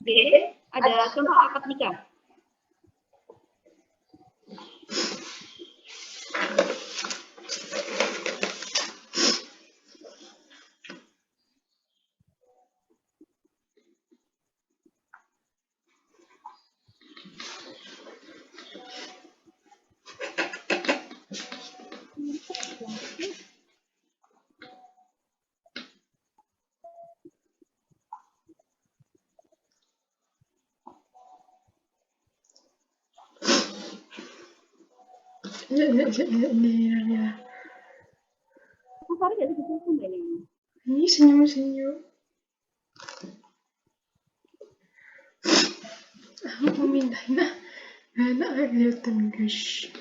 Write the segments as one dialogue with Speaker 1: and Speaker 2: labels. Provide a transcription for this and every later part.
Speaker 1: B. Ada contoh akad nikah.
Speaker 2: Ini senyum-senyum. Aku mindahin enak kelihatan guys.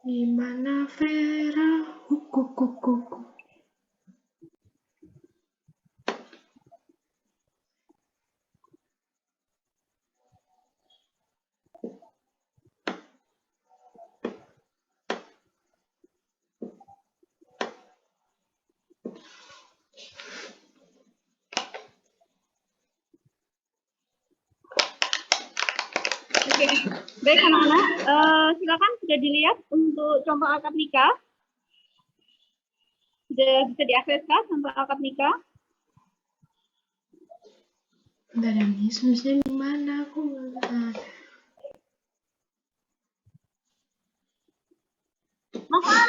Speaker 2: Gimana Vera? Kuku.
Speaker 1: Oke, baik anak-anak, silakan sudah dilihat untuk contoh akad nikah. Sudah bisa diakses kah contoh akad nikah?
Speaker 2: Bentar ya Miss, Missnya di mana? Aku nggak.
Speaker 1: Makan.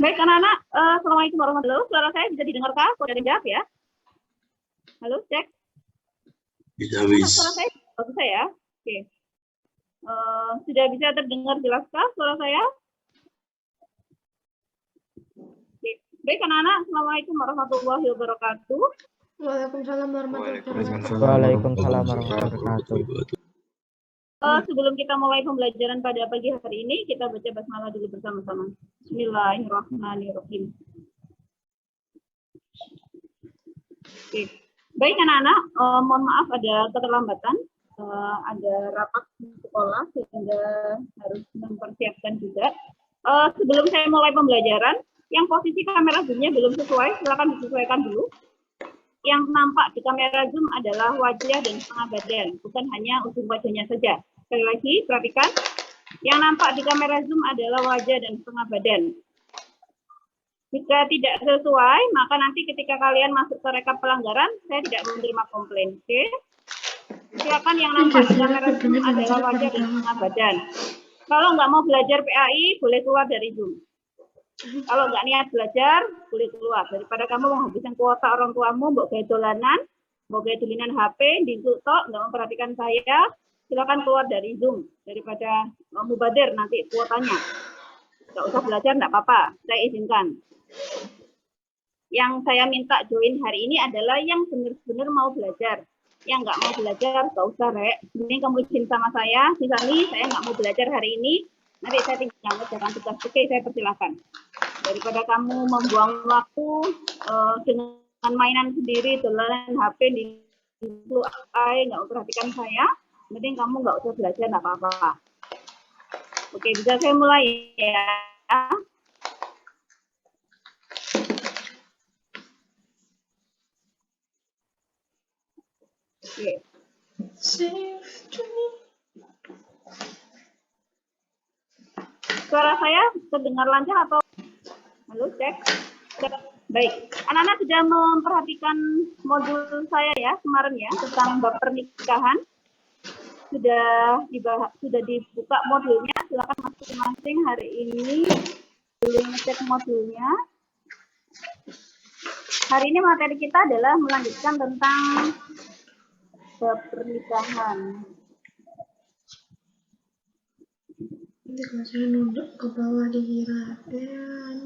Speaker 1: Baik anak-anak, assalamualaikum warahmatullahi wabarakatuh. Suara saya bisa didengarkah? Sudah dijawab ya? Halo, cek.
Speaker 3: Bisa.
Speaker 1: Suara saya bagus ya? Oke. Sudah bisa terdengar jelaskah suara saya? Oke. Baik anak-anak, assalamualaikum warahmatullahi wabarakatuh.
Speaker 2: Waalaikumsalam warahmatullahi wabarakatuh.
Speaker 4: Waalaikumsalam warahmatullahi wabarakatuh.
Speaker 1: Sebelum kita mulai pembelajaran pada pagi hari ini, kita baca basmalah dulu bersama-sama. Bismillahirrahmanirrahim. Oke. Baik anak-anak, mohon maaf ada keterlambatan, ada rapat di sekolah sehingga harus mempersiapkan juga. Sebelum saya mulai pembelajaran, yang posisi kamera zoom-nya belum sesuai, silakan disesuaikan dulu. Yang nampak di kamera zoom adalah wajah dan setengah badan, bukan hanya ujung wajahnya saja. Sekali lagi, perhatikan. Yang nampak di kamera zoom adalah wajah dan setengah badan. Jika tidak sesuai, maka nanti ketika kalian masuk ke rekap pelanggaran, saya tidak menerima komplain. Oke? Silakan yang nampak di kamera zoom adalah wajah dan setengah badan. Kalau nggak mau belajar PAI, boleh keluar dari Zoom. Kalau nggak niat belajar, boleh keluar. Daripada kamu menghabiskan kuota orang tuamu, mbok gaya dolanan, mbok gaya dolinan HP, ditutup, nggak memperhatikan saya, silakan keluar dari Zoom. Daripada mubadir nanti kuotanya. Nggak usah belajar, nggak apa-apa. Saya izinkan. Yang saya minta join hari ini adalah yang benar-benar mau belajar. Yang nggak mau belajar, nggak usah, Rek. Ini kamu izin sama saya, misalnya saya nggak mau belajar hari ini, nanti saya tinggal mengerjakan tugas. Oke, saya persilahkan. Daripada kamu membuang waktu dengan mainan sendiri, dolanan HP di nggak memperhatikan saya, mending kamu nggak usah belajar, nggak apa-apa. Oke, bisa saya mulai ya. Oke. Suara saya terdengar lancar atau? Halo, cek. Baik, anak-anak sudah memperhatikan modul saya ya kemarin ya tentang bab pernikahan. Sudah dibuka modulnya. Silakan masing-masing hari ini dulu ngecek modulnya. Hari ini materi kita adalah melanjutkan tentang bab pernikahan.
Speaker 2: Nanti kalau saya nunduk ke bawah dikira atean.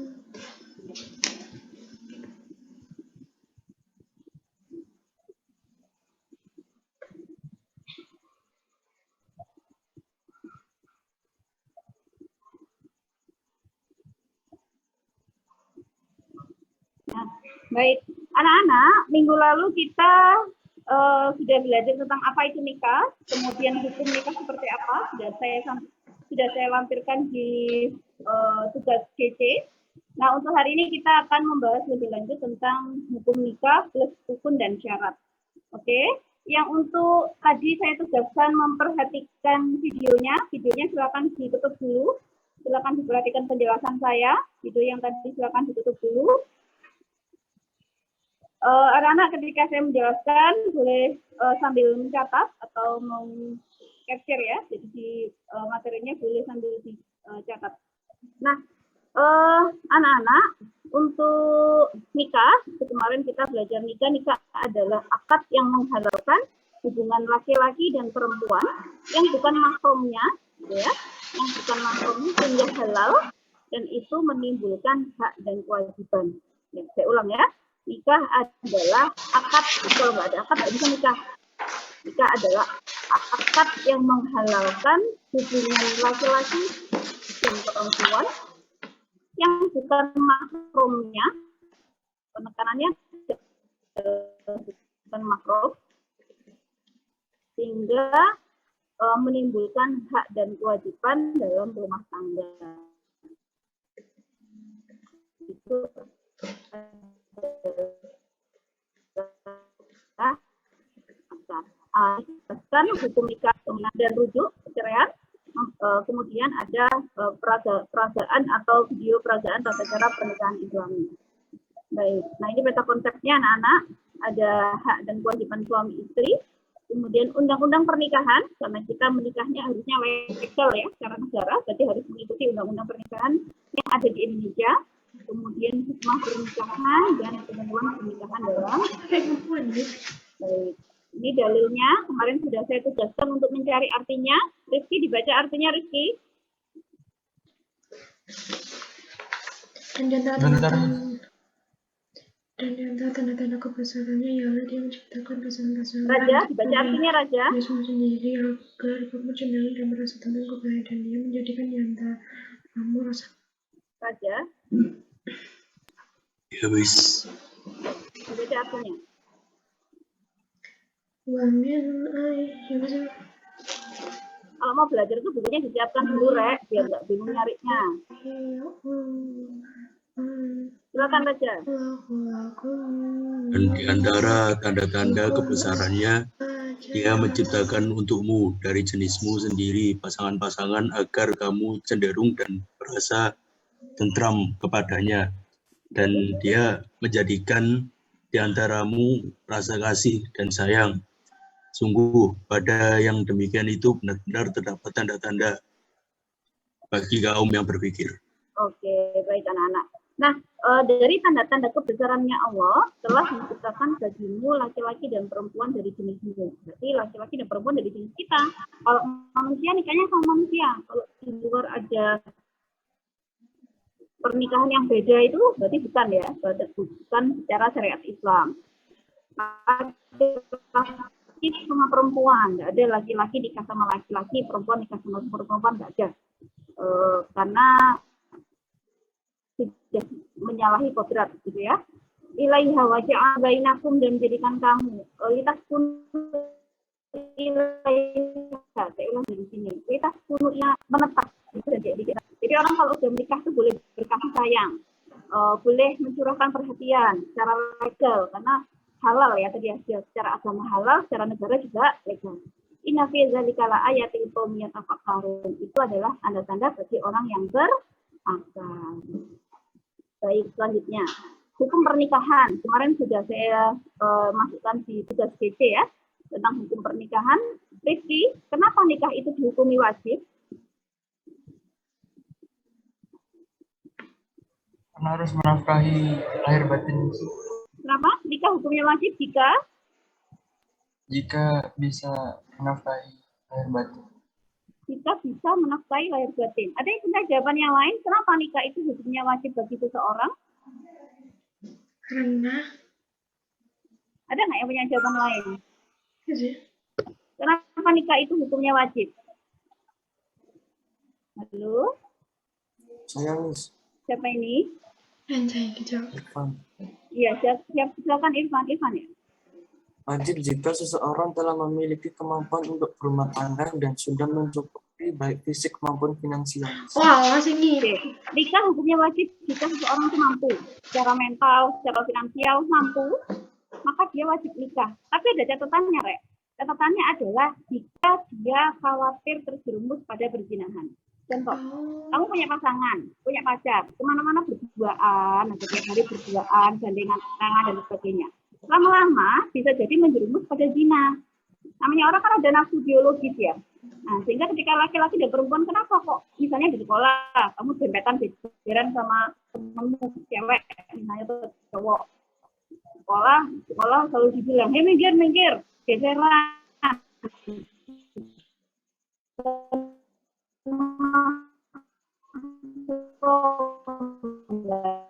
Speaker 1: Nah, baik, anak-anak, minggu lalu kita sudah belajar tentang apa itu nikah, kemudian hukum nikah seperti apa, sudah saya lampirkan di tugas GC. Nah, untuk hari ini kita akan membahas lebih lanjut tentang hukum nikah plus rukun dan syarat. Oke, yang untuk tadi saya tugaskan memperhatikan videonya silakan ditutup dulu, silakan diperhatikan penjelasan saya, video yang tadi silakan ditutup dulu. Anak-anak ketika saya menjelaskan boleh sambil mencatat atau mau capture ya, jadi di materinya boleh sambil dicatat. Nah, anak-anak untuk nikah, kemarin kita belajar nikah adalah akad yang menghalalkan hubungan laki-laki dan perempuan yang bukan mahramnya, ya, yang bukan mahramnya sehingga halal dan itu menimbulkan hak dan kewajiban. Ya, saya ulang ya. Nikah adalah akad, kalau nggak ada akad nggak bisa nikah. Nikah adalah akad yang menghalalkan hubungan laki-laki dan perempuan yang bukan mahramnya, penekanannya bukan mahram, sehingga menimbulkan hak dan kewajiban dalam rumah tangga. Itu bahkan hukum nikah dan rujuk perceraian, kemudian ada peragaan atau video peragaan tata cara pernikahan Islami. Baik, nah ini peta konsepnya anak-anak, ada hak dan kewajiban suami istri, kemudian undang-undang pernikahan, karena kita menikahnya harusnya legal ya secara negara, berarti harus mengikuti undang-undang pernikahan yang ada di Indonesia. Kemudian hikmah pernikahan dan ketentuan pernikahan dalam. Baik. Ini dalilnya, kemarin sudah saya tugaskan untuk mencari artinya. Rizky, dibaca artinya Rizky.
Speaker 2: Dan di antara tanda-tanda kebesarannya ialah dia menciptakan pasangan-pasangan.
Speaker 1: Raja, dibaca artinya Raja.
Speaker 2: Dia sendiri agar kamu cenderung dan merasa tenang kepada dan dia menjadikan di antara kamu rasa.
Speaker 1: Raja.
Speaker 3: Ya wis.
Speaker 1: Dibaca artinya. Kalau mau belajar itu bukunya disiapkan dulu, Rek, biar nggak bingung nyarinya. Silakan Raja.
Speaker 3: Dan di antara tanda-tanda kebesarannya, dia menciptakan untukmu dari jenismu sendiri pasangan-pasangan agar kamu cenderung dan merasa tentram kepadanya. Dan dia menjadikan di antaramu rasa kasih dan sayang. Sungguh pada yang demikian itu benar-benar terdapat tanda-tanda bagi kaum yang berpikir.
Speaker 1: Oke, baik anak-anak. Nah, dari tanda-tanda kebesarannya Allah telah menciptakan bagimu laki-laki dan perempuan dari jenismu. Berarti laki-laki dan perempuan dari jenis kita. Kalau manusia nikahnya sama manusia. Kalau di luar ada pernikahan yang beda itu berarti bukan ya, berarti bukan secara syariat Islam. Laki-laki sama perempuan, nggak ada laki-laki nikah sama laki-laki, perempuan nikah sama perempuan, nggak ada. Karena tidak menyalahi kodrat gitu ya. Ilaiha waja'a bainakum dan menjadikan kamu litaskunu ilaiha, saya ulang dari sini. Litaskunu ya menetap. Jadi orang kalau sudah menikah tuh boleh berkasih sayang, boleh mencurahkan perhatian secara legal karena halal ya tadi ya, secara agama halal, secara negara juga legal. Inna fi dzalika laayatil liqaumin yatafakkarun. Itu adalah tanda-tanda bagi orang yang berakal. Baik, selanjutnya hukum pernikahan. Kemarin sudah saya masukkan di tugas GC ya tentang hukum pernikahan. Rizky, kenapa nikah itu dihukumi wajib?
Speaker 5: Karena harus menafkahi lahir batin.
Speaker 1: Kenapa nikah hukumnya wajib
Speaker 5: jika bisa menafkahi lahir batin?
Speaker 1: jika bisa menafkahi lahir batin. Ada yang punya jawaban yang lain? Kenapa nikah itu hukumnya wajib bagi seseorang?
Speaker 2: Karena
Speaker 1: Ada nggak yang punya jawaban lain?
Speaker 2: itu sih.
Speaker 1: Kenapa nikah itu hukumnya wajib? Halo,
Speaker 5: Saya Miss
Speaker 1: siapa ini?
Speaker 2: Anjay, kejauh.
Speaker 5: Irfan.
Speaker 1: Iya, silakan Irfan ya.
Speaker 5: Wajib jika seseorang telah memiliki kemampuan untuk berumah tangga dan sudah mencukupi baik fisik maupun finansial.
Speaker 2: Wah, sini.
Speaker 1: Oke, nikah hukumnya wajib jika seseorang itu mampu, secara mental, secara finansial mampu, maka dia wajib nikah. Tapi ada catatannya, Rek. Catatannya adalah jika dia khawatir terjerumus pada perzinahan. Contoh, kamu punya pasangan, punya pacar, kemana-mana berduaan, tiap hari berduaan, gandengan tangan dan sebagainya. Lama-lama bisa jadi menjerumus pada zina. Namanya orang kan ada nafsu biologis ya. Nah, sehingga ketika laki-laki dan perempuan, kenapa kok misalnya di sekolah kamu dempetan jejeran sama temenmu cewek, misalnya tuh cowok, sekolah selalu dibilang, hei minggir, geseran.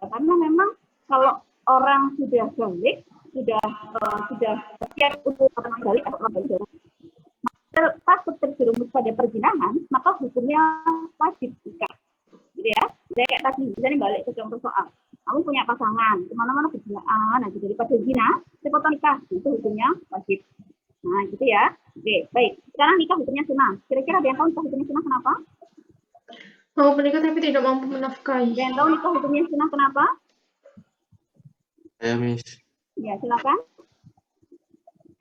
Speaker 1: Karena memang kalau orang sudah balik, sudah siap untuk balik atau balik, takut terjerumus pada perzinahan, maka hukumnya wajib nikah. Gitu ya. Jadi kayak tadi, misalnya balik ke contoh soal, kamu punya pasangan, kemana-mana berduaan, nanti daripada zina, cepat nikah, itu hukumnya wajib. Nah, gitu ya. Oke, baik. Sekarang nikah hukumnya sunnah. Kira-kira ada yang tahu nikah hukumnya sunnah kenapa?
Speaker 2: Mau menikah tapi tidak mampu menafkahi.
Speaker 1: Ada yang tahu nikah hukumnya sunnah kenapa?
Speaker 6: Saya Miss.
Speaker 1: Ya, silakan.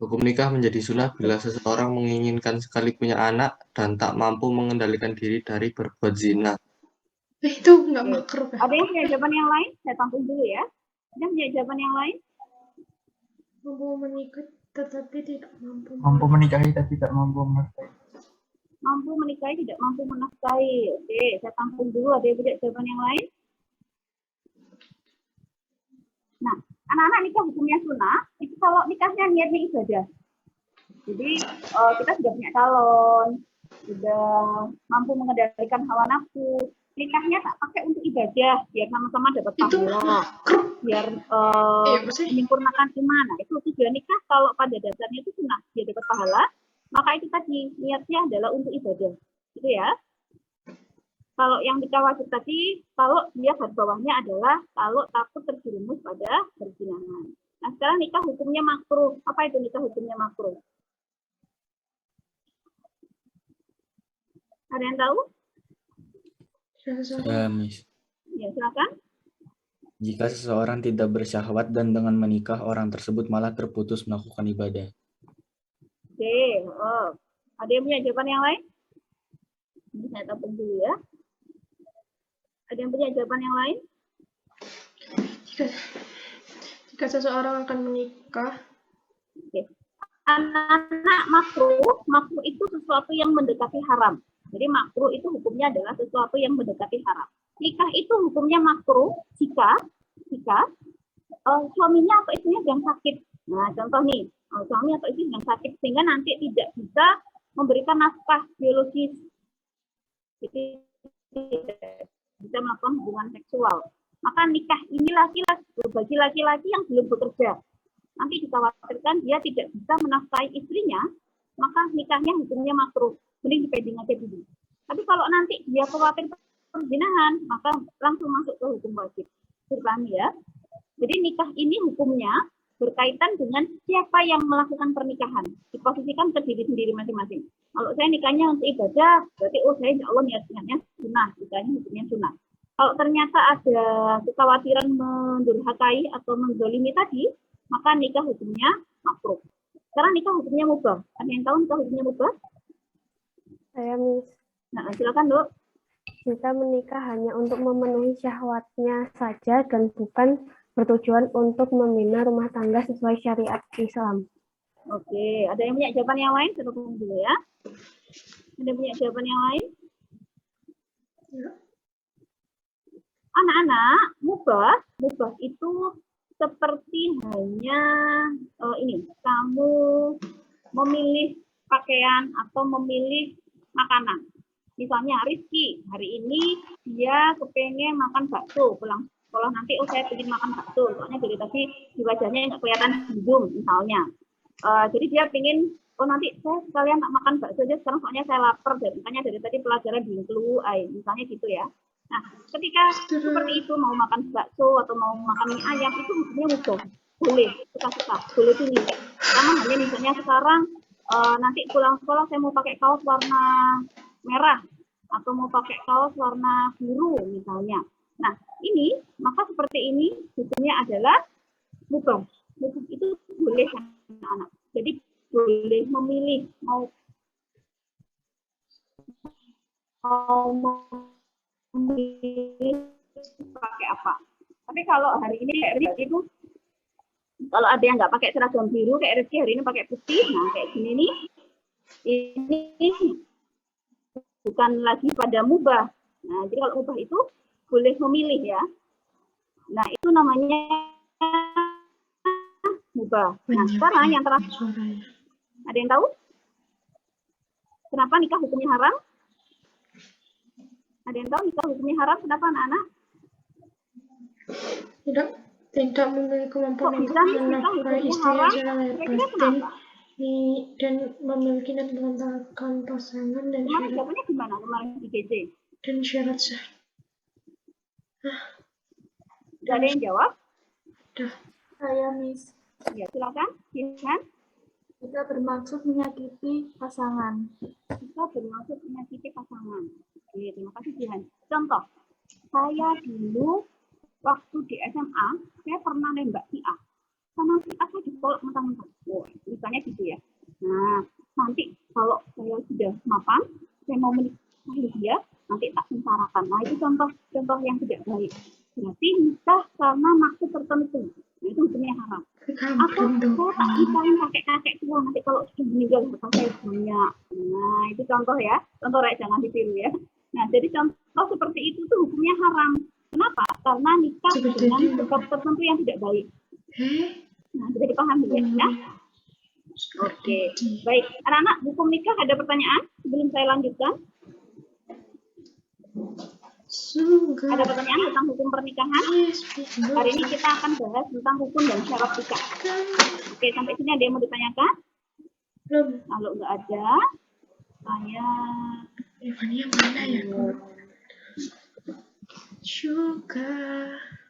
Speaker 6: Hukum nikah menjadi sunnah bila seseorang menginginkan sekali punya anak dan tak mampu mengendalikan diri dari berbuat zina.
Speaker 2: Itu nggak makruh ya?
Speaker 1: Ada yang punya jawaban yang lain? Saya tampung dulu ya. Ada yang punya jawaban yang lain?
Speaker 2: Mampu menikah tetapi tidak mampu.
Speaker 5: Mampu menikahi tapi tidak mampu menafkahi.
Speaker 1: Mampu menikahi, tidak mampu menafkahi. Oke, saya tampung dulu. Ada yang punya jawaban yang lain? Nah, anak-anak nikah hukumnya sunnah, itu kalau nikahnya niatnya ibadah. Jadi, kita sudah punya calon, sudah mampu mengendalikan hawa nafsu. Nikahnya tak pakai untuk ibadah, biar sama-sama dapat pahala, biar menyempurnakan iman. Nah, itu tujuan nikah kalau pada dasarnya itu sunnah, dia dapat pahala, maka itu tadi niatnya adalah untuk ibadah. Gitu ya. Kalau yang nikah wajib tadi, kalau dia garis bawahnya adalah kalau takut terjerumus pada perzinahan. Nah, sekarang nikah hukumnya makruh. Apa itu nikah hukumnya makruh? Ada yang tahu?
Speaker 4: Ya, Miss.
Speaker 1: Ya, silakan.
Speaker 4: Jika seseorang tidak bersyahwat dan dengan menikah, orang tersebut malah terputus melakukan ibadah.
Speaker 1: Oke, ada yang punya jawaban yang lain? Ini saya tampung dulu ya. Ada yang punya jawaban yang lain?
Speaker 2: Jika seseorang akan menikah,
Speaker 1: Oke. Anak-anak makruh itu sesuatu yang mendekati haram. Jadi makruh itu hukumnya adalah sesuatu yang mendekati haram. Nikah itu hukumnya makruh jika suaminya atau istrinya sedang sakit. Nah, contoh nih, suami atau istri sedang sakit sehingga nanti tidak bisa memberikan nafkah biologis. Jadi tidak bisa melakukan hubungan seksual. Maka nikah ini bagi laki-laki yang belum bekerja. Nanti dikhawatirkan dia tidak bisa menafkahi istrinya, maka nikahnya hukumnya makruh. Mending dipending aja dulu. Tapi kalau nanti dia khawatir perzinahan, maka langsung masuk ke hukum wajib. Dipahami ya. Jadi nikah ini hukumnya berkaitan dengan siapa yang melakukan pernikahan. Diposisikan ke diri sendiri masing-masing. Kalau saya nikahnya untuk ibadah, berarti saya insya Allah niatnya sunnah, nikahnya hukumnya sunnah. Kalau ternyata ada kekhawatiran mendurhakai atau menzalimi tadi, maka nikah hukumnya makruh. Sekarang nikah hukumnya mubah. Ada yang tahu nikah hukumnya mubah?
Speaker 7: Saya Miss.
Speaker 1: Nah, silakan Dok.
Speaker 7: Jika menikah hanya untuk memenuhi syahwatnya saja dan bukan bertujuan untuk membina rumah tangga sesuai syariat Islam.
Speaker 1: Oke, ada yang punya jawaban yang lain? Saya tunggu dulu ya. Ada yang punya jawaban yang lain? Anak-anak, mubah itu seperti hanya kamu memilih pakaian atau memilih makanan. Misalnya Rizky, hari ini dia kepengen makan bakso, pulang sekolah nanti, oh saya ingin makan bakso, soalnya dari tadi di wajahnya nggak kelihatan hidung misalnya. Jadi dia pengen, oh nanti saya sekalian tak makan bakso aja sekarang soalnya saya lapar, makanya dari tadi pelajaran bingklu, misalnya gitu ya. Nah, ketika seperti itu mau makan bakso atau mau makan mie ayam itu hukumnya mubah, boleh suka-suka, boleh pilih. Karena hanya misalnya sekarang nanti pulang sekolah saya mau pakai kaos warna merah atau mau pakai kaos warna biru misalnya. Nah, ini maka seperti ini hukumnya adalah mubah. Hukum itu boleh anak-anak. Jadi boleh memilih mau memilih pakai apa. Tapi kalau hari ini kayak itu, kalau ada yang nggak pakai seragam biru kayak Rizky hari ini pakai putih, nah kayak gini nih, ini bukan lagi pada mubah. Nah, jadi kalau mubah itu boleh memilih ya. Nah, itu namanya mubah. Nah, sekarang yang terakhir, ada yang tahu? Kenapa nikah hukumnya haram? Ada yang tahu nikah hukumnya haram? Kenapa anak-anak?
Speaker 2: Tidak memiliki kemampuan
Speaker 1: Kok
Speaker 2: untuk
Speaker 1: bisa nikah
Speaker 2: menafkahi
Speaker 1: hukumnya
Speaker 2: istrinya
Speaker 1: haram?
Speaker 2: secara
Speaker 1: Kira-kira
Speaker 2: bebas
Speaker 1: kenapa?
Speaker 2: dan memiliki dan mengantarkan pasangan dan
Speaker 1: Kemarin
Speaker 2: syarat
Speaker 1: jawabannya gimana kemarin di GJ?
Speaker 2: dan syarat sah.
Speaker 1: Gak ada yang jawab?
Speaker 2: Dah.
Speaker 8: Saya, Miss.
Speaker 1: Ya, silakan. Silakan.
Speaker 8: Kita bermaksud menyakiti pasangan.
Speaker 1: Kita bermaksud menyakiti pasangan. Oke, terima kasih Jihan. Contoh, saya dulu waktu di SMA, saya pernah nembak si A. Sama si A saya ditolak mentang-mentang. Oh, misalnya gitu ya. Nah, nanti kalau saya sudah mapan, saya mau menikahi dia, nanti tak sengsarakan. Nah, itu contoh yang tidak baik. Berarti nikah karena maksud tertentu. Nah, itu hukumnya haram. Atau saya tak nikahin kakek-kakek tua, nanti kalau sudah meninggal harta saya banyak. Nah, itu contoh ya. Contoh jangan ditiru ya. Nah, jadi contoh seperti itu tuh hukumnya haram. Kenapa? Karena nikah dengan sebab tertentu yang tidak baik. Nah, bisa dipahami ya? Oke, baik. Anak-anak, hukum nikah ada pertanyaan sebelum saya lanjutkan? Ada pertanyaan tentang hukum pernikahan? Hari ini kita akan bahas tentang hukum dan syarat nikah. Oke, sampai sini ada yang mau ditanyakan? Kalau nggak ada, saya...
Speaker 2: Evania mana ya?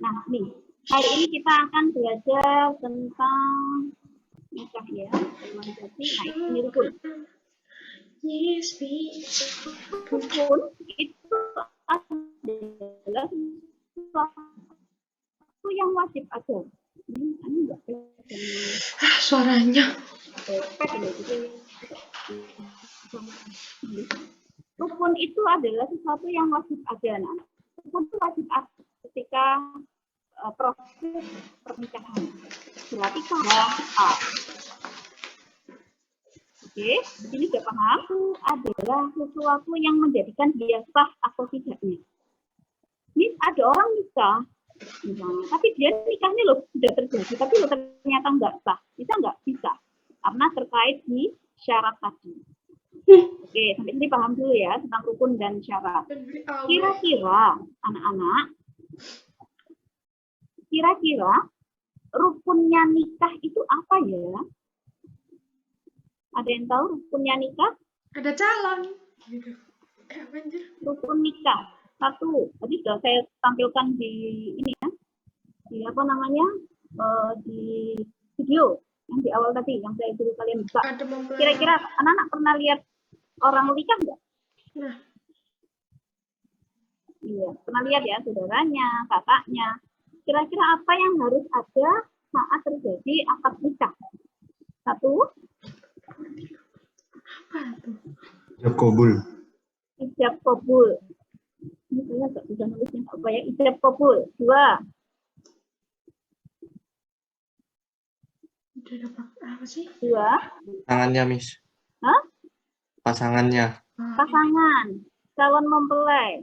Speaker 1: Nah, nih. Hari ini kita akan belajar tentang nikah ya. Nah, ini rukun. Rukun itu adalah sesuatu yang wajib ada. Ini enggak
Speaker 2: suaranya.
Speaker 1: Rukun itu adalah sesuatu yang wajib ada. Nah, rukun itu wajib ada ketika proses pernikahan. Berarti kalau A. Oke, di sini sudah paham? Adalah sesuatu yang menjadikan dia sah atau tidaknya. Ini ada orang nikah, misalnya, tapi dia nikahnya loh sudah terjadi, tapi loh ternyata nggak sah. Bisa nggak? Bisa. Karena terkait di syarat tadi. Oke, sampai sini paham dulu ya tentang rukun dan syarat. Kira-kira anak-anak, kira-kira rukunnya nikah itu apa ya? Ada yang tahu rukunnya nikah?
Speaker 2: Ada calon.
Speaker 1: Rukun nikah. Satu, tadi sudah saya tampilkan di ini ya. Di apa namanya? Di video yang di awal tadi yang saya suruh kalian buka. Kira-kira anak-anak pernah lihat orang nikah enggak?
Speaker 2: Nah.
Speaker 1: Iya, pernah lihat ya saudaranya, kakaknya. Kira-kira apa yang harus ada saat terjadi akad nikah? Satu.
Speaker 6: Ijab kabul.
Speaker 1: Ijab kabul. Ini saya nggak bisa nulisnya apa ya. Ijab kabul. Dua.
Speaker 2: Apa sih?
Speaker 1: Dua.
Speaker 6: Pasangannya, Miss.
Speaker 1: Hah?
Speaker 6: Pasangannya.
Speaker 1: Pasangan. Calon mempelai.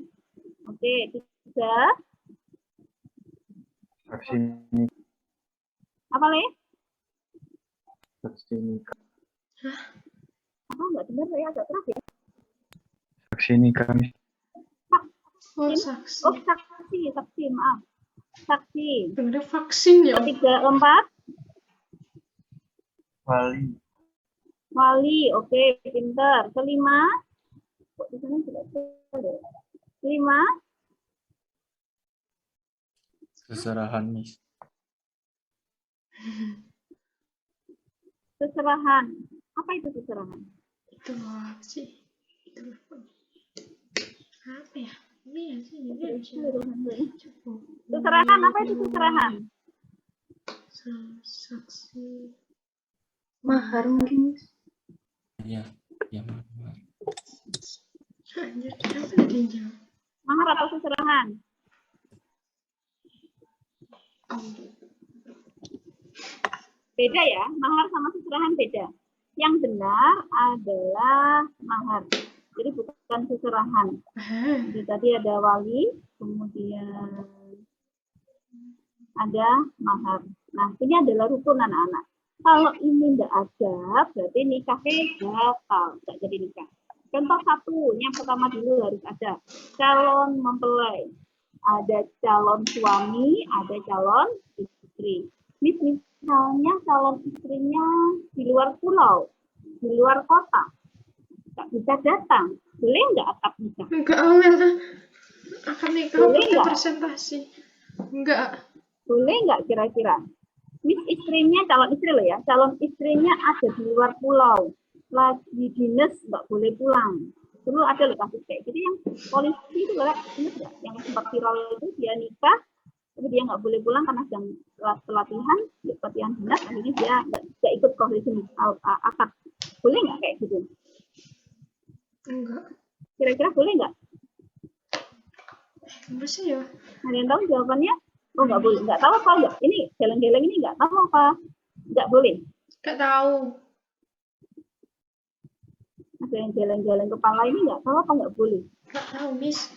Speaker 1: Oke. Tiga.
Speaker 4: Saksi
Speaker 1: Apa lagi?
Speaker 4: nikah.
Speaker 1: Apa nggak dengar saya agak keras ya?
Speaker 9: Saksi nikah, Miss.
Speaker 2: Oh,
Speaker 1: Oh, saksi, maaf. Saksi.
Speaker 2: Dengarnya vaksin ya.
Speaker 1: 3, 4.
Speaker 9: Wali.
Speaker 1: Wali, oke, pinter. 5. Kok di sana tidak ada? 5.
Speaker 4: Seserahan, Miss.
Speaker 1: Seserahan. Apa itu seserahan?
Speaker 2: Itu apa sih? Itu apa ya? Ini ya sih, ini aja. Cukup.
Speaker 1: Seserahan, apa itu seserahan?
Speaker 2: Saksi.
Speaker 8: Mahar mungkin.
Speaker 4: Iya, ya mahar.
Speaker 2: Anjir, kenapa tadi jawab?
Speaker 1: Mahar atau seserahan? Beda ya, mahar sama seserahan beda. Yang benar adalah mahar. Jadi bukan seserahan. Jadi tadi ada wali, kemudian ada mahar. Nah, ini adalah rukun anak-anak. Kalau ini tidak ada, berarti nikahnya batal, tidak jadi nikah. Contoh satu, yang pertama dulu harus ada calon mempelai. Ada calon suami, ada calon istri. Misalnya calon istrinya di luar pulau, di luar kota, nggak bisa datang, boleh nggak akad nikah?
Speaker 2: Enggak, Amel. Akad nikah
Speaker 1: Boleh
Speaker 2: pakai
Speaker 1: nggak?
Speaker 2: presentasi. Enggak.
Speaker 1: Boleh nggak kira-kira? Istrinya, calon istri loh ya, calon istrinya ada di luar pulau, lagi dinas nggak boleh pulang. Dulu ada loh kasus kayak gitu yang polisi itu loh, ingat nggak? Yang sempat viral itu dia nikah, tapi dia nggak boleh pulang karena sedang pelatihan dinas, akhirnya dia nggak ikut prosesi akad. Boleh nggak kayak gitu?
Speaker 2: Enggak.
Speaker 1: Kira-kira boleh nggak?
Speaker 2: Masa ya?
Speaker 1: Ada yang tahu jawabannya? Oh nggak boleh, nggak tahu apa nggak? Ini geleng-geleng ini nggak tahu apa? Nggak boleh.
Speaker 2: Enggak tahu.
Speaker 1: Ada yang geleng-geleng kepala ini nggak tahu apa nggak boleh?
Speaker 2: Enggak tahu, Miss.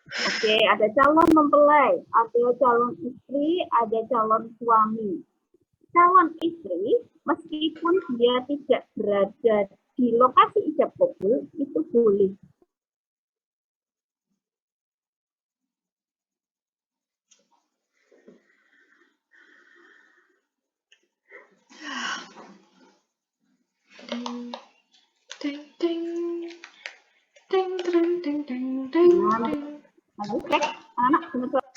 Speaker 1: Oke, ada calon mempelai, ada calon istri, ada calon suami. Calon istri, meskipun dia tidak berada di lokasi ijab kabul, itu boleh.
Speaker 2: Teng teng teng teng teng teng teng.
Speaker 1: Halo, cek anak, dengar suara.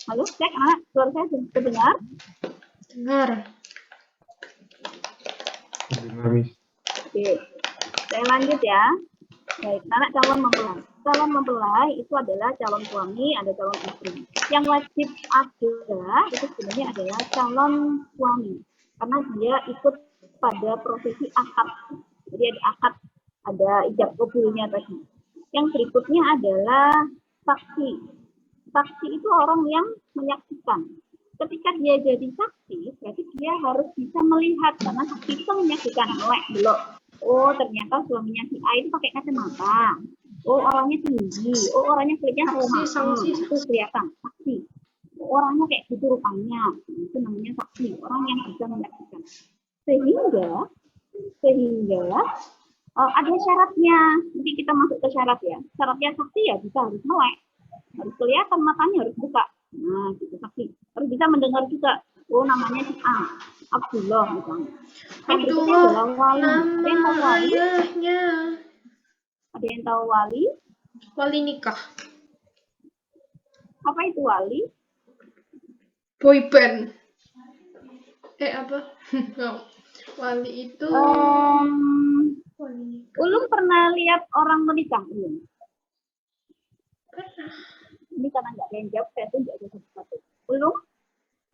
Speaker 1: Halo, cek anak, suara saya terdengar?
Speaker 2: Dengar.
Speaker 9: Dengar, Miss.
Speaker 1: Oke, saya lanjut ya. Baik, anak calon mempelai. Calon mempelai itu adalah calon suami, ada calon istri. Yang wajib ada itu sebenarnya adalah calon suami, karena dia ikut pada prosesi akad. Jadi ada akad, ada ijab kabulnya tadi. Yang berikutnya adalah saksi. Saksi itu orang yang menyaksikan. Ketika dia jadi saksi, berarti dia harus bisa melihat, karena saksi itu menyaksikan melek belok. Oh, ternyata suaminya si A itu pakai kacamata. Oh, orangnya tinggi. Oh, orangnya kulitnya
Speaker 2: Saksi.
Speaker 1: itu kelihatan saksi. Oh, orangnya kayak gitu rupanya. Itu namanya saksi, orang yang bisa menyaksikan. Sehingga ada syaratnya. Nanti kita masuk ke syarat ya. Syaratnya saksi ya bisa harus melek. Harus kelihatan matanya, harus buka. Nah, gitu saksi. Harus bisa mendengar juga. Oh, namanya si A, Abdullah misalnya. Yang berikutnya adalah wali. Ada yang tahu wali?
Speaker 2: Ayahnya.
Speaker 1: Ada yang tahu wali?
Speaker 2: Wali nikah.
Speaker 1: Apa itu wali?
Speaker 2: Boyband. Apa? Wali itu. Wali nikah.
Speaker 1: Ulum pernah lihat orang menikah? Ulum?
Speaker 2: Pernah.
Speaker 1: Ini karena nggak ada yang jawab, saya tunjuk aja satu-satu. Ulum?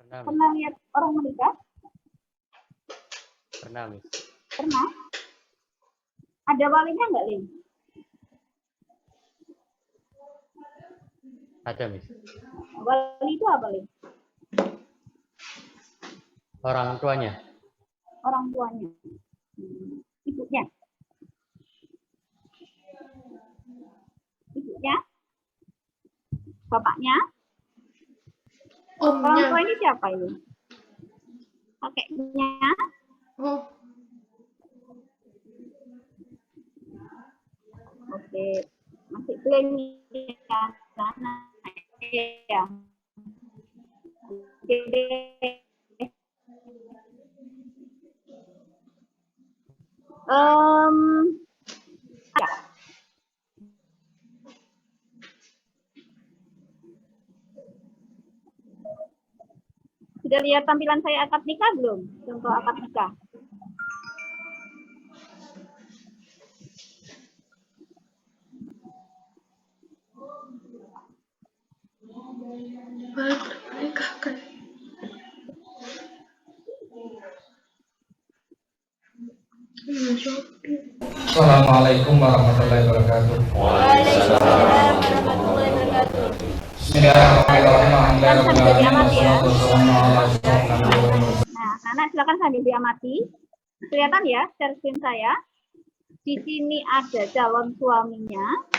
Speaker 4: Pernah,
Speaker 1: Pernah lihat orang menikah?
Speaker 4: Pernah, Miss.
Speaker 1: Pernah? Ada walinya nggak, Lim?
Speaker 4: Ada, Miss.
Speaker 1: Wali itu apa, Lim?
Speaker 4: Orang tuanya.
Speaker 1: Orang tuanya. Ibunya. Ibunya. Bapaknya. Orang
Speaker 2: Omnya.
Speaker 1: tua ini siapa ini? Kakeknya.
Speaker 2: Oh.
Speaker 1: Oke, masih blank ya. Ya. Oke deh. Ya. Sudah lihat tampilan saya akad nikah belum? Contoh akad nikah.
Speaker 2: Baik, menikahkan.
Speaker 10: Assalamualaikum warahmatullahi wabarakatuh.
Speaker 1: Waalaikumsalam warahmatullahi wabarakatuh. Nah, anak silakan sambil diamati. Kelihatan ya share screen saya. Di sini ada calon suaminya.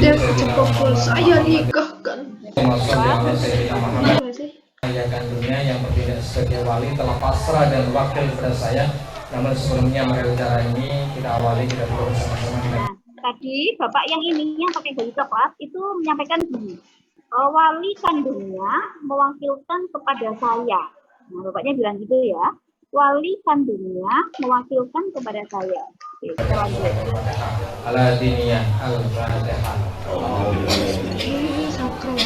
Speaker 2: Dan cukup full saya nikahkan.
Speaker 10: Ayah kandungnya yang bertindak sebagai wali telah pasrah dan wakil kepada saya. Namun sebelumnya melalui cara ini kita awali kita bersama-sama dengan.
Speaker 1: Tadi bapak yang ini yang pakai baju coklat itu menyampaikan gini, wali kandungnya mewakilkan kepada saya. Nah, bapaknya bilang gitu ya, wali kandungnya mewakilkan kepada saya. Oke, kita lanjut.
Speaker 10: Ala diniyah al-fatihah.
Speaker 2: Ini sakral.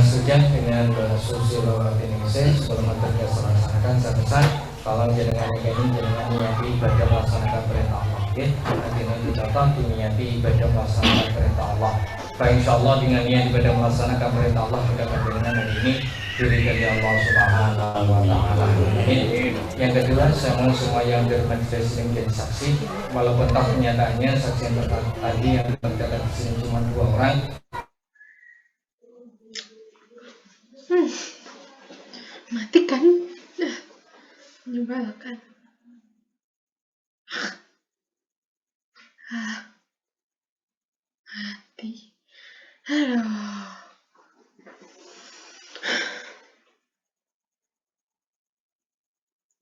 Speaker 10: Sudah dengan susi lawat Indonesia sebelum kita melaksanakan satu-satu kalau jenengan ini jenengan niati ibadah melaksanakan perintah Allah ya dengan dicatat niati ibadah melaksanakan perintah Allah baik insyaallah dengan niat ibadah melaksanakan perintah Allah mudah-mudahan jenengan hari ini diri dari Allah Subhanahu wa taala. Yang kedua saya mohon semua yang bermajlis yang jadi saksi walaupun tak kenyataannya saksi yang tadi yang tercatat di sini cuma 2 orang.
Speaker 2: Matikan. Menyebalkan. Mati. Aduh.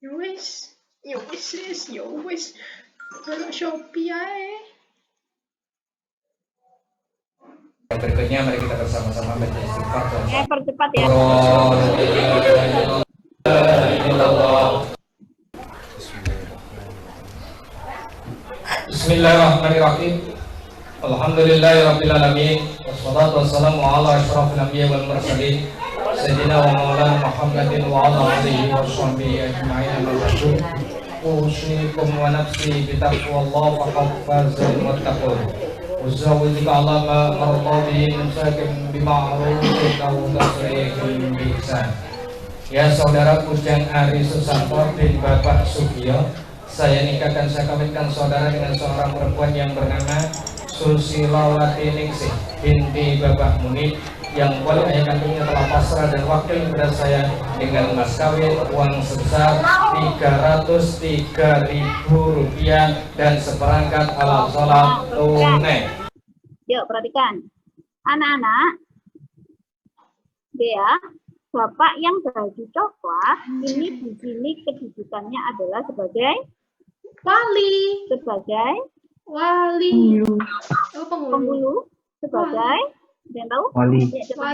Speaker 2: Yowes. Kalau Shopee aja.
Speaker 10: Yang berikutnya mari kita bersama-sama baca istighfar dan
Speaker 1: Percepat ya.
Speaker 10: Bismillahirrahmanirrahim. Alhamdulillahirabbil alamin wassalatu wassalamu ala asyrafil anbiya'i wal mursalin sayyidina wa maulana Muhammadin wa ala alihi wa sahbihi ajma'in amma ba'du. Usikum wa nafsi bi taqwallahi faqad fazal muttaqun. Uzawidika alama martabi musakim bima'rufin aw tasrihin biihsan. Ya saudara Kujang Ari Susanto bin Bapak Sugiyo, saya nikahkan, saya kawinkan saudara dengan seorang perempuan yang bernama Susilawati Ningsih binti Bapak Munib yang wali ayah kandungnya telah pasrah dan wakil kepada saya dengan mas kawin uang sebesar Rp303.000 dan seperangkat alat sholat tunai.
Speaker 1: Yuk perhatikan, anak-anak, ya, bapak yang baju coklat ini di sini kedudukannya adalah sebagai
Speaker 2: wali,
Speaker 1: penghulu, sebagai yang tahu?
Speaker 2: wali.
Speaker 1: Nah,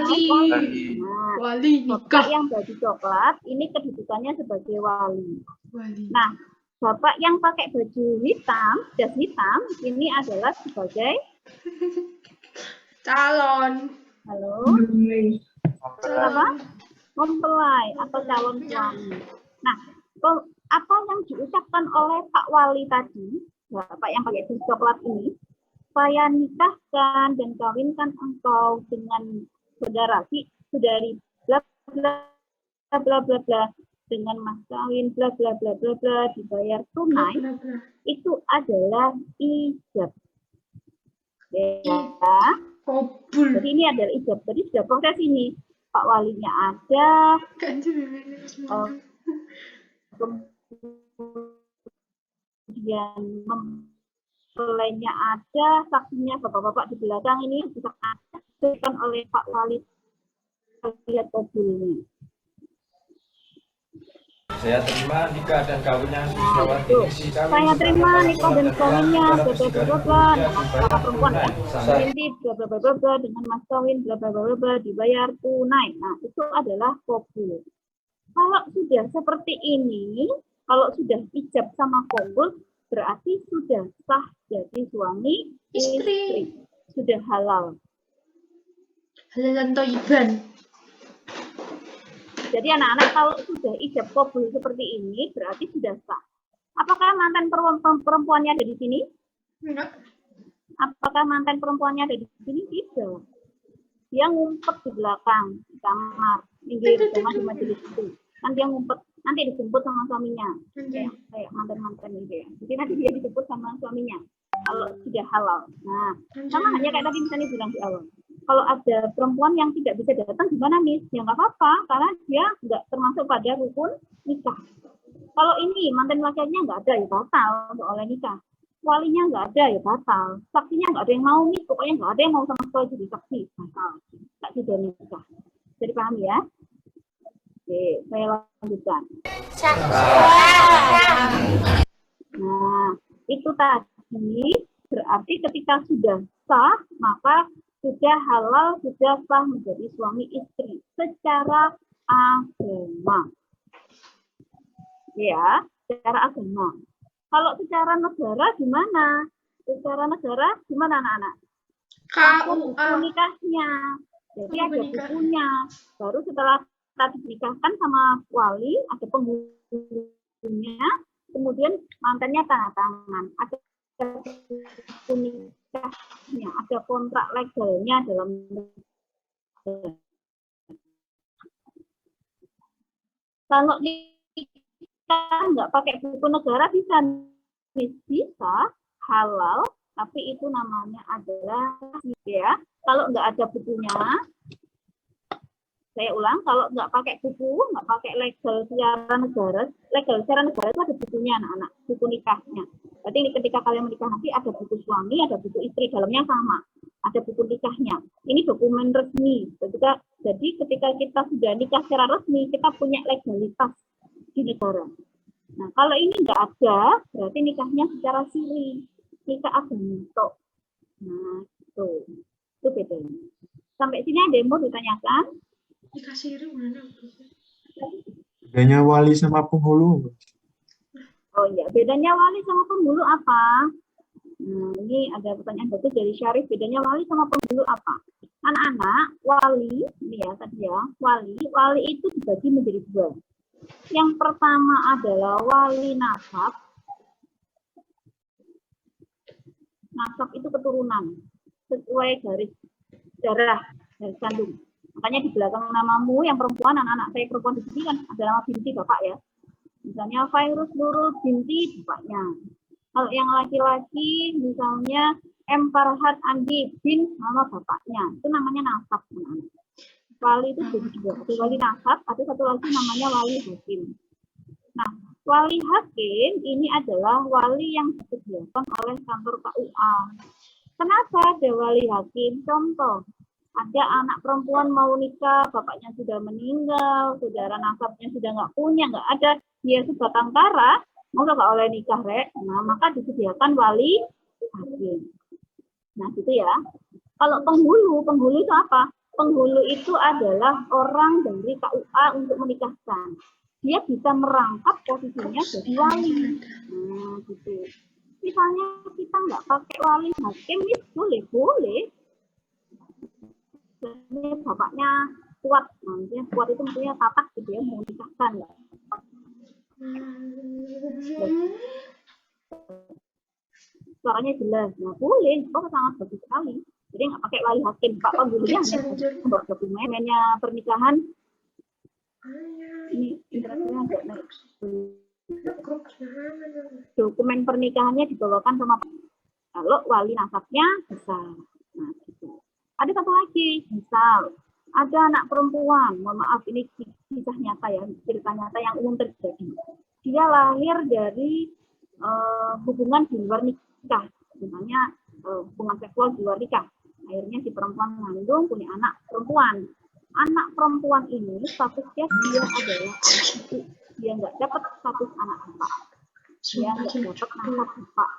Speaker 2: Wali
Speaker 1: bapak
Speaker 2: nikah.
Speaker 1: yang baju coklat ini kedudukannya sebagai wali.
Speaker 2: Wali.
Speaker 1: Nah, bapak yang pakai baju hitam, jas hitam ini adalah sebagai
Speaker 2: calon.
Speaker 1: halo, apa? Mempelai atau calon suami. Nah, apa yang diucapkan oleh Pak Wali tadi, bapak yang pakai jas coklat ini, saya nikahkan dan kawinkan engkau dengan saudara saudari bla bla bla bla bla dengan mas kawin bla bla bla bla bla dibayar tunai, itu adalah ijab. Ya. Jadi ini adalah ijab. Jadi sudah proses ini. Pak walinya ada. Kemudian mempelainya ada, saksinya bapak-bapak di belakang ini diberikan oleh Pak Wali lihat kabulnya.
Speaker 10: Saya terima nikah dan kawinnya Susnawati Ningsi kawin.
Speaker 1: Saya terima nikah dan kawinnya bla bla bla bla dengan para perempuan ya. Binti bla bla bla bla dengan mas kawin bla bla bla bla dibayar tunai. Nah, itu adalah qabul. Kalau sudah seperti ini, kalau sudah ijab sama qabul, berarti sudah sah jadi suami istri. Sudah halal.
Speaker 2: Halalan thayyiban. Jadi
Speaker 1: anak-anak kalau sudah ijab qabul seperti ini berarti sudah sah. Apakah mantan perempuannya ada di sini?
Speaker 2: Enggak.
Speaker 1: Apakah mantan perempuannya ada di sini? Tidak. Dia ngumpet di belakang di kamar, pinggir rumah di majelis itu. Kan dia ngumpet, nanti dijemput sama suaminya. Kayak mantan-mantan gitu ya. Jadi nanti dia dijemput sama suaminya. Kalau sudah halal. Nah, sama hanya kayak tadi misalnya bilang di awal. Kalau ada perempuan yang tidak bisa datang gimana nih? Ya nggak apa-apa, karena dia nggak termasuk pada rukun nikah. Kalau ini mantan laki-lakinya nggak ada ya batal oleh nikah. Walinya nggak ada ya batal. Saksinya nggak ada yang mau nih, pokoknya nggak ada yang mau sama sekali jadi saksi batal. Nggak sudah nikah. Jadi paham ya? Oke, saya lanjutkan. Nah, itu tadi berarti ketika sudah sah maka sudah halal, sudah sah menjadi suami istri secara agama. Ya, secara agama. Kalau secara negara gimana? Secara negara gimana anak-anak? Buku nikahnya. Jadi ada bukunya. Baru setelah tadi dinikahkan sama wali, ada penghulunya, kemudian mantannya tanda tangan. Ada buku nikahnya, ada kontrak legalnya dalam kalau kita nggak pakai buku negara bisa halal, tapi itu namanya adalah ya. Kalau nggak ada bukunya, saya ulang, kalau nggak pakai buku, nggak pakai legal secara negara itu ada bukunya anak-anak, buku nikahnya. Berarti ketika kalian menikah nanti ada buku suami, ada buku istri, dalamnya sama, ada buku nikahnya. Ini dokumen resmi. Jadi ketika kita sudah nikah secara resmi, kita punya legalitas di negara. Nah, kalau ini nggak ada, berarti nikahnya secara siri, nikah agama. Nah, itu bedanya. Sampai sini ada yang mau ditanyakan?
Speaker 2: Nikah siri mana?
Speaker 9: Bedanya wali sama penghulu.
Speaker 1: Oh iya, bedanya wali sama penghulu apa? Nah, ini ada pertanyaan bagus dari Syarif. Bedanya wali sama penghulu apa? Anak-anak, wali, ini ya tadi ya, wali itu dibagi menjadi dua. Yang pertama adalah wali nasab. Nasab itu keturunan sesuai garis darah garis kandung. Makanya di belakang namamu yang perempuan, anak-anak saya perempuan di sini kan ada nama binti bapak ya. Misalnya Fairuz Nurul binti bapaknya. Kalau yang laki-laki misalnya M. Farhat Andi bin nama bapaknya. Itu namanya nasab. Wali itu jadi dua. Ada wali nasab, ada satu lagi namanya wali hakim. Nah, wali hakim ini adalah wali yang disediakan oleh kantor KUA. Kenapa ada wali hakim? Contoh, ada anak perempuan mau nikah, bapaknya sudah meninggal, saudara nasabnya sudah nggak punya, nggak ada, dia sebatang kara, mau nggak oleh nikah, Rek? Nah, maka disediakan wali hakim. Nah, gitu ya. Kalau penghulu itu apa? Penghulu itu adalah orang dari KUA untuk menikahkan. Dia bisa merangkap posisinya jadi wali. Nah, gitu. Misalnya kita nggak pakai wali hakim, boleh. Ini bapaknya kuat, maksudnya kuat itu maksudnya tatak gitu ya, mau menikahkan. Suaranya jelas, nah boleh, sangat bagus sekali. Jadi nggak pakai wali hakim, Pak penghulunya hanya membawa dokumennya pernikahan. Ini internetnya agak naik. Dokumen pernikahannya dibawakan sama kalau wali nasabnya besar. Nah, gitu. Ada satu lagi, misal ada anak perempuan, mohon maaf ini kisah nyata ya, cerita nyata yang umum terjadi. Dia lahir dari hubungan di luar nikah, misalnya hubungan seksual di luar nikah. Akhirnya si perempuan mengandung, punya anak perempuan. Anak perempuan ini statusnya dia adalah anak dia nggak dapat status anak bapak, dia nggak dapat nasab bapak.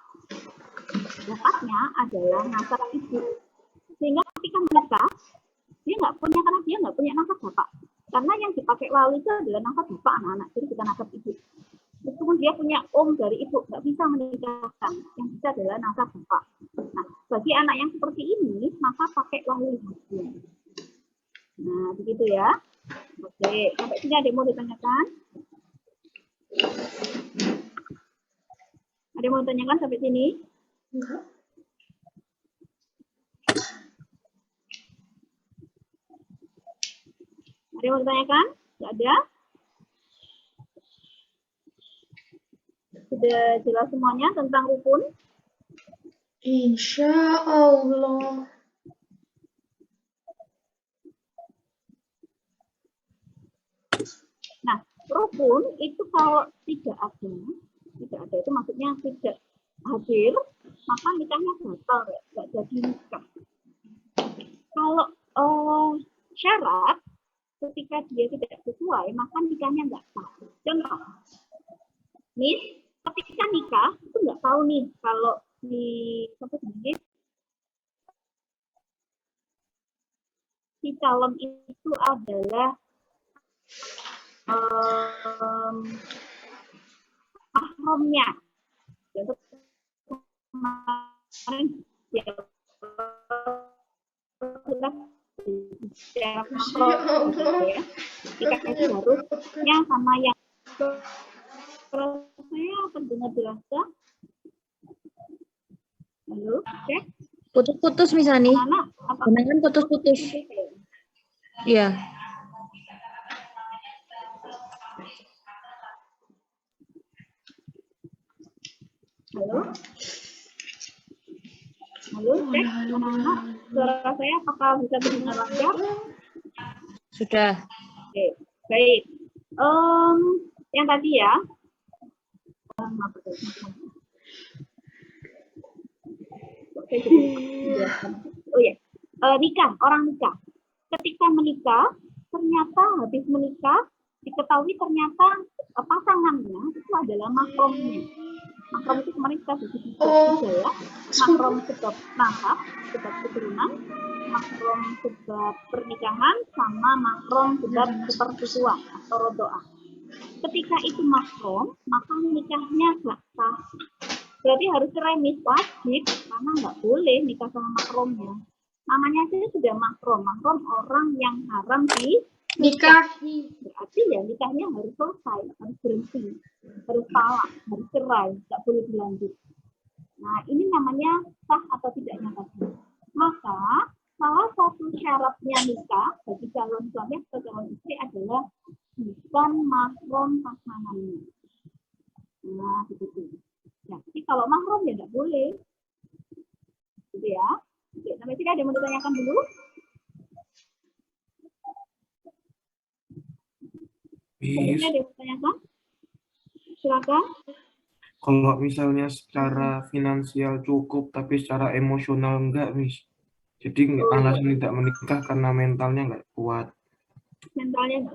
Speaker 1: Dapatnya adalah nasab ibu. Sehingga ketika menikah, dia nggak punya, karena dia nggak punya nasab bapak. Karena yang dipakai wali itu adalah nasab bapak anak-anak, jadi bukan nasab ibu. Meskipun dia punya dari ibu, nggak bisa menikahkan. Yang bisa adalah nasab bapak. Nah, bagi anak yang seperti ini, maka pakai wali hakim. Nah, begitu ya. Oke, sampai sini ada yang mau ditanyakan? Ada yang mau ditanyakan sampai sini?
Speaker 2: Enggak.
Speaker 1: Ada yang mau ditanyakan? Nggak ada? Sudah jelas semuanya tentang rukun?
Speaker 2: Insya Allah.
Speaker 1: Nah, rukun itu kalau tidak ada itu maksudnya tidak hadir, maka nikahnya batal, nggak jadi nikah. Kalau syarat ketika dia tidak sesuai, maka nikahnya nggak sah. Contoh, nih, ketika nikah itu nggak tahu nih kalau si calon itu adalah mahramnya. Contoh kemarin ya kita harusnya sama yang saya terdengar jelas ya. Halo, cek.
Speaker 11: Putus-putus misalnya. Kebanyakan putus-putus. Iya.
Speaker 1: Halo. Halo, cek. Anak-anak, suara saya apakah bisa terdengar lancar?
Speaker 11: Sudah.
Speaker 1: Oke, baik. Yang tadi ya. Oh ya, nikah, orang nikah. Ketika menikah, ternyata habis menikah, diketahui ternyata pasangannya itu adalah mahramnya. Mahram itu kemarin kita sudah ya. Mahram sebab nasab, sebab keturunan, mahram sebab pernikahan, sama mahram sebab persetujuan atau rodoah. Ketika itu mahram, maka nikahnya gak sah. Berarti harus cerai wajib, karena nggak boleh nikah sama mahramnya. Namanya saja sudah mahram. Mahram orang yang haram di nikah. Berarti ya nikahnya harus selesai, harus berhenti, harus talak, harus cerai, nggak boleh dilanjut. Nah, ini namanya sah atau tidaknya tadi. Maka salah satu syaratnya nikah bagi calon suami atau calon istri adalah bukan mahram pasangannya. Nah, begitu. Nah, jadi kalau mahram ya nggak boleh. Gitu ya. Oke, sampai sini ada yang mau ditanyakan dulu? Sampai sini ada yang mau ditanyakan? Silakan.
Speaker 12: Kalau misalnya secara finansial cukup, tapi secara emosional enggak, Miss. Jadi alasan tidak menikah karena mentalnya enggak kuat.
Speaker 1: Mentalnya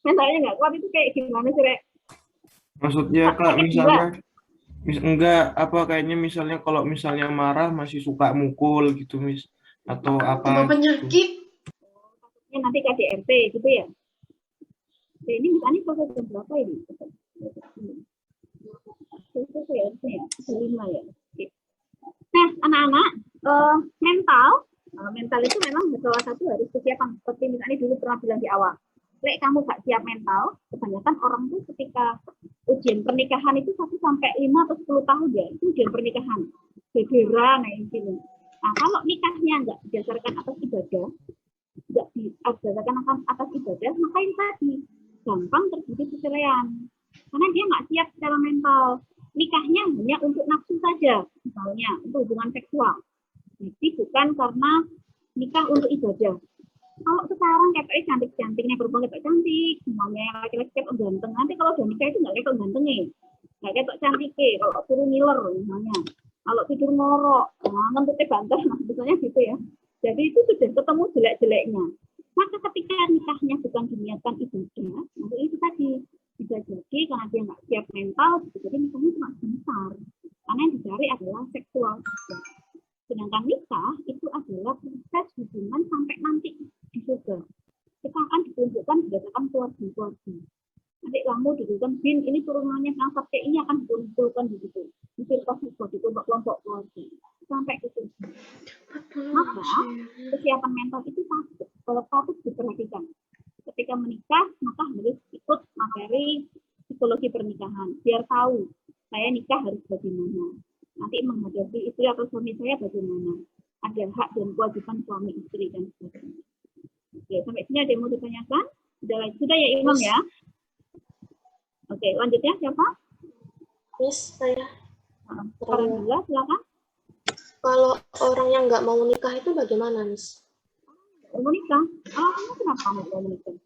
Speaker 1: enggak kuat itu kayak gimana sih, Rek?
Speaker 12: Maksudnya, Kak, misalnya enggak apa kayaknya misalnya kalau misalnya marah masih suka mukul gitu, Miss, atau apa
Speaker 2: penyakit
Speaker 1: gitu. Nanti KDRT gitu ya. Oke, ini misalnya proses jam berapa ini? Proses ya, harusnya 5 ya. Oke. Nah, anak-anak, mental itu memang salah satu harus kesiapan. Seperti misalnya dulu pernah bilang di awal, lek kamu gak siap mental, kebanyakan orang tuh ketika ujian pernikahan itu 1 sampai 5 atau 10 tahun ya, itu ujian pernikahan. Gegera, nah ini. Nah, kalau nikahnya nggak berdasarkan atas ibadah, nggak berdasarkan atas ibadah, maka yang tadi gampang terjadi perceraian. Karena dia nggak siap secara mental. Nikahnya hanya untuk nafsu saja, misalnya untuk hubungan seksual. Jadi bukan karena nikah untuk ibadah. Kalau sekarang kayak cantik-cantiknya perempuan kayak cantik, semuanya yang laki-laki kayak ganteng. Nanti kalau udah nikah itu nggak kayak gantengnya, nggak kayak cantiknya. Kalau suruh ngiler misalnya, kalau tidur ngorok, ngentutnya banter, misalnya gitu ya. Jadi itu sudah ketemu jelek-jeleknya. Maka ketika nikahnya bukan diniatkan ibadah, nanti itu tadi Bisa jadi karena dia nggak siap mental, bisa jadi nikahnya cuma sebentar. Karena yang dicari adalah seksual. Sedangkan nikah itu adalah proses hubungan sampai nanti di surga. Kita akan ditunjukkan berdasarkan keluarga-keluarga. Nanti kamu diberikan bin, ini turunannya sampai ke ini akan dikumpulkan di situ. Di kelompok keluarga. Sampai ke situ. Maka kesiapan mental itu patut diperhatikan. Ketika menikah, maka harus ikut materi psikologi pernikahan. Biar tahu, saya nikah harus bagaimana. Nanti menghadapi istri atau suami saya bagaimana. Ada hak dan kewajiban suami istri dan sebagainya. Oke, sampai sini ada yang mau ditanyakan? Sudah ya Imam ya? Oke, lanjutnya siapa?
Speaker 13: Miss, saya.
Speaker 1: Alhamdulillah, silakan.
Speaker 13: Kalau orang yang nggak mau nikah itu bagaimana, Miss?
Speaker 1: Mau nikah? Alasannya kenapa nggak mau nikah?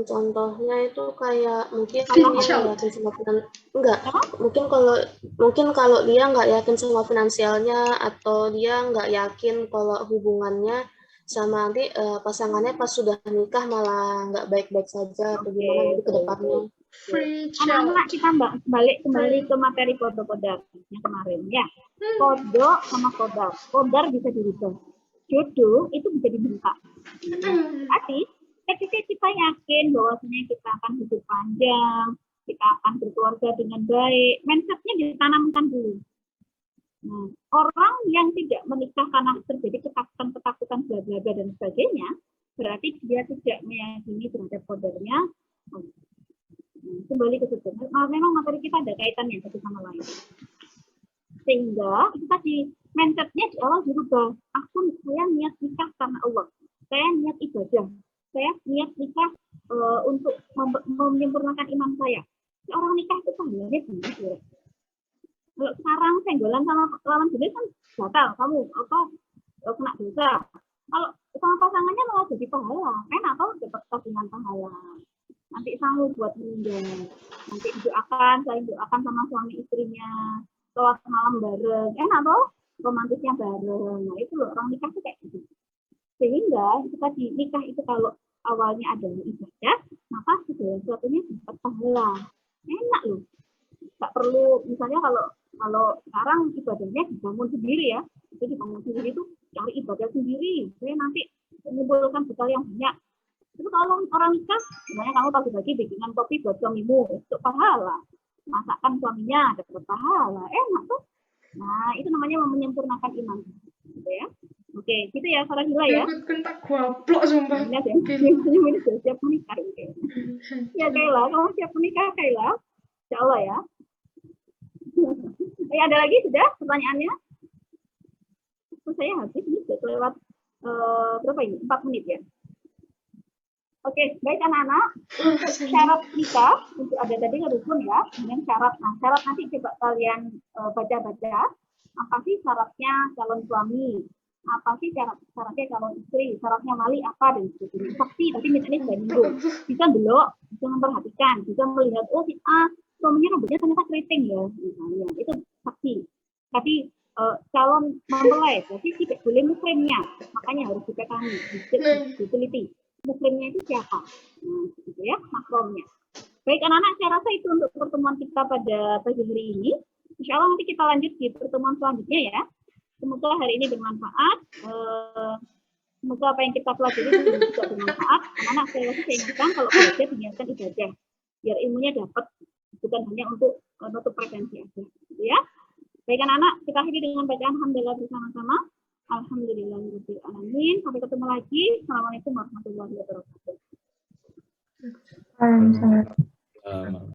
Speaker 13: Contohnya itu kayak mungkin dia nggak yakin sama mungkin kalau dia nggak yakin sama finansialnya, atau dia nggak yakin kalau hubungannya sama nanti pasangannya pas sudah nikah malah nggak baik-baik saja, atau gimana nanti ke depannya.
Speaker 1: Anak-anak kita kembali ke materi kodar yang kemarin ya. Kodok sama kodar. Kodar bisa dirubah. Jodoh itu bisa dibentak. Tapi ketika kita yakin bahwasanya kita akan hidup panjang, kita akan berkeluarga dengan baik, mindsetnya ditanamkan dulu. Nah, orang yang tidak menikah karena terjadi ketakutan bla bla bla dan sebagainya, berarti dia tidak meyakini terhadap kodarnya. Kembali ke situ. Memang materi kita ada kaitannya satu sama lain. Sehingga kita di mindsetnya di awal dirubah. Saya niat nikah karena Allah. Saya niat ibadah. Saya niat nikah untuk menyempurnakan iman saya. Orang nikah itu pahalanya banyak. Kalau sekarang senggolan sama lawan jenis kan batal, kamu kena dosa. Kalau sama pasangannya malah jadi pahala. Enak tau dapat tabungan pahala. Nanti sanggup buat meninggal. Nanti saling doakan sama suami istrinya. Sholat malam bareng. Enak tau romantisnya bareng. Nah itu loh, orang nikah tuh kayak gitu. Sehingga kita di nikah itu kalau awalnya adalah ibadah, maka segala sesuatunya dapat pahala. Enak loh. Nggak perlu, misalnya kalau sekarang ibadahnya dibangun sendiri ya. Itu dibangun sendiri itu cari ibadah sendiri. Saya nanti mengumpulkan bekal yang banyak. Itu kalau orang nikah, misalnya kamu pagi-pagi bikinan kopi buat suamimu, untuk pahala. Masakan suaminya dapat pahala. Enak tuh. Nah, itu namanya menyempurnakan iman. Gitu ya. Oke, gitu ya, Sarah Hila ya.
Speaker 2: Kentak goblok sumpah.
Speaker 1: Ini sudah siap menikah. Ya, Kayla, kamu siap menikah, Kayla? Insya Allah ya. Ada lagi sudah pertanyaannya? Saya habis, ini sudah lewat berapa ini? 4 menit ya. Oke, baik anak-anak. Syarat nikah untuk ada tadi rukun ya, dengan syarat. Nah, syarat nanti coba kalian baca-baca. Apa sih syaratnya calon suami? Apa sih syaratnya calon istri? Syaratnya wali apa dan sebagainya. Saksi, tapi misalnya sudah nyinggung. Bisa belok, bisa memperhatikan, bisa melihat si A suaminya rambutnya ternyata keriting ya, misalnya. Itu saksi. Tapi calon mempelai, jadi tidak boleh muslimnya. Makanya harus dipekani, diteliti. Muslimnya itu siapa? Nah, gitu ya, makromnya. Baik anak-anak, saya rasa itu untuk pertemuan kita pada pagi hari ini. Insya Allah nanti kita lanjut di pertemuan selanjutnya ya. Semoga hari ini bermanfaat. Semoga apa yang kita pelajari juga bermanfaat. Anak-anak, saya ingatkan kalau belajar niatkan ibadah, biar ilmunya dapat, bukan hanya untuk nutup pretensi aja. Gitu ya. Baik anak-anak, kita akhiri dengan bacaan alhamdulillah bersama-sama. Alhamdulillahirabbil alamin. Sampai ketemu lagi. Assalamualaikum warahmatullahi wabarakatuh.
Speaker 7: Waalaikumsalam.